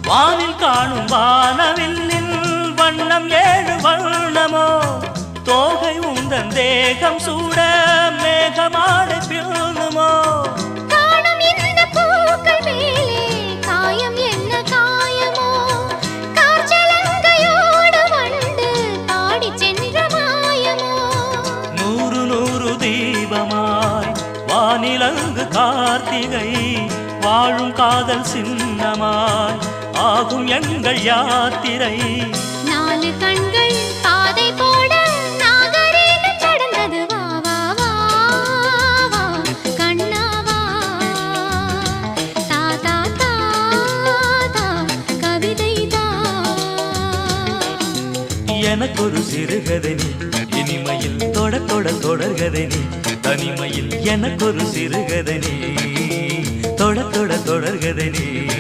வானில் காணும் வானவில்லின் வண்ணம் ஏழு வண்ணமோ தோகை உந்தன் தேகம் சூட மேகமாடை பிள்ளுமோ காணும் இந்த பூக்கள் மேலே காயம் என்ன காயமோ காற்றலங்கையோடு வந்து பாடி சென்ற மாயமோ நூறு நூறு தீபமாய் வானிலங்கு கார்த்திகை வாழும் காதல் சின்னமாய் ஆகும் எங்கள் யாத்திரை நாலு கண்கள் பாதை போட நாகரீகம் கடந்தது வா வா வா வா கண்ணா வா தா தா தா தா கவிதை தா எனக்கொரு சிறுகதை நீ இனிமையில் தொட தொட தொடர்கதை நீ தனிமையில் எனக்கொரு சிறுகதை நீ தொட தொட தொடர்கதை நீ